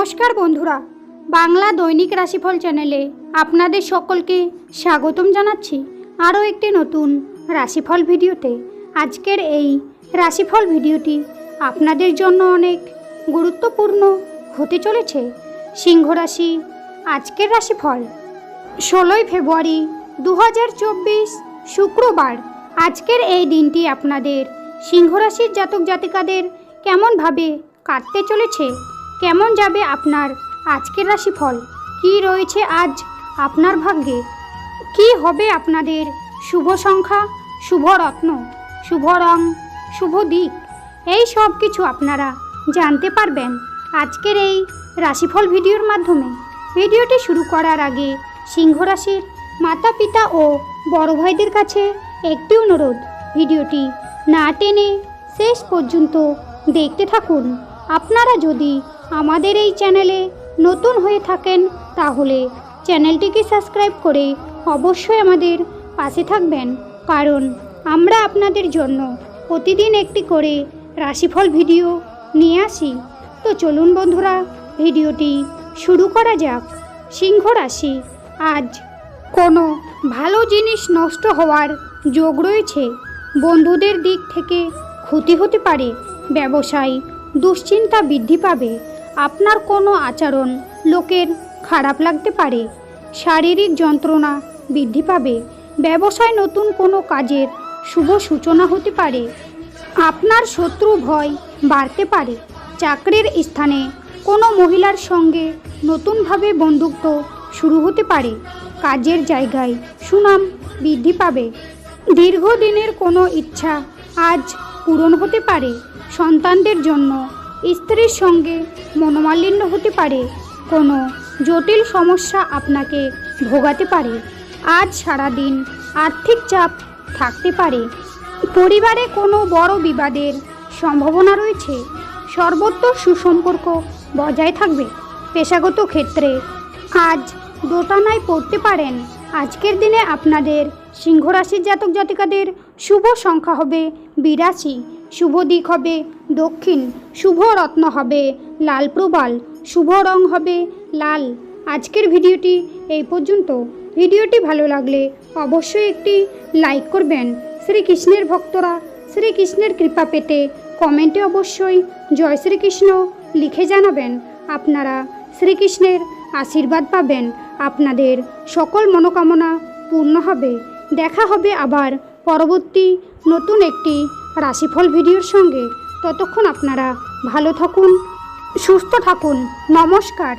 নমস্কার বন্ধুরা, বাংলা দৈনিক রাশিফল চ্যানেলে আপনাদের সকলকে স্বাগতম জানাচ্ছি আরও একটি নতুন রাশিফল ভিডিওতে। আজকের এই রাশিফল ভিডিওটি আপনাদের জন্য অনেক গুরুত্বপূর্ণ হতে চলেছে। সিংহ রাশি আজকের রাশিফল 16ই ফেব্রুয়ারি 2024 শুক্রবার। আজকের এই দিনটি আপনাদের সিংহ রাশির জাতক জাতিকাদের কেমনভাবে কাটতে চলেছে, কেমন যাবে আপনার আজকের রাশিফল, কি রয়েছে আজ আপনার ভাগ্যে, কি হবে আপনাদের শুভ সংখ্যা, শুভ রত্ন, শুভ রং, শুভ দিক, এই সব কিছু আপনারা জানতে পারবেন আজকের এই রাশিফল ভিডিওর মাধ্যমে। ভিডিওটি শুরু করার আগে সিংহ রাশির মাতা পিতা ও বড় ভাইদের কাছে একটি অনুরোধ, ভিডিওটি না টেনে শেষ পর্যন্ত দেখতে থাকুন। আপনারা যদি আমাদের এই চ্যানেলে নতুন হয়ে থাকেন তাহলে চ্যানেলটিকে সাবস্ক্রাইব করে অবশ্যই আমাদের পাশে থাকবেন, কারণ আমরা আপনাদের জন্য প্রতিদিন একটি করে রাশিফল ভিডিও নিয়ে আসি। তো চলুন বন্ধুরা, ভিডিওটি শুরু করা যাক। সিংহ রাশি, আজ কোনো ভালো জিনিস নষ্ট হওয়ার যোগ রয়েছে। বন্ধুদের দিক থেকে ক্ষতি হতে পারে। ব্যবসায় দুশ্চিন্তা বৃদ্ধি পাবে। আপনার কোনো আচরণ লোকের খারাপ লাগতে পারে। শারীরিক যন্ত্রণা বৃদ্ধি পাবে। ব্যবসায় নতুন কোনো কাজের শুভ সূচনা হতে পারে। আপনার শত্রু ভয় বাড়তে পারে। চাকরির স্থানে কোনো মহিলার সঙ্গে নতুনভাবে বন্ধুত্ব শুরু হতে পারে। কাজের জায়গায় সুনাম বৃদ্ধি পাবে। দীর্ঘদিনের কোনো ইচ্ছা আজ পূরণ হতে পারে। সন্তানদের জন্য স্ত্রীর সঙ্গে মনোমালিন্য হতে পারে। কোনো জটিল সমস্যা আপনাকে ভোগাতে পারে। আজ সারাদিন আর্থিক চাপ থাকতে পারে। পরিবারে কোনো বড় বিবাদের সম্ভাবনা রয়েছে। সর্বত্র সুসম্পর্ক বজায় থাকবে। পেশাগত ক্ষেত্রে আজ দোটানায় পড়তে পারেন। আজকের দিনে আপনাদের সিংহ রাশির জাতক জাতিকাদের শুভ সংখ্যা হবে 82, শুভ দিক হবে দক্ষিণ, শুভ রত্ন হবে লাল প্রবাল, শুভ রং হবে লাল। আজকের ভিডিওটি এই পর্যন্ত। ভিডিওটি ভালো লাগলে অবশ্যই একটি লাইক করবেন। শ্রীকৃষ্ণের ভক্তরা শ্রীকৃষ্ণের কৃপা পেতে কমেন্টে অবশ্যই জয় শ্রীকৃষ্ণ লিখে জানাবেন। আপনারা শ্রীকৃষ্ণের আশীর্বাদ পাবেন। আপনাদের সকল মনোকামনা পূর্ণ হবে। দেখা হবে আবার পরবর্তী নতুন একটি রাশিফল ভিডিওর সঙ্গে। ততক্ষণ আপনারা ভালো থাকুন, সুস্থ থাকুন। নমস্কার।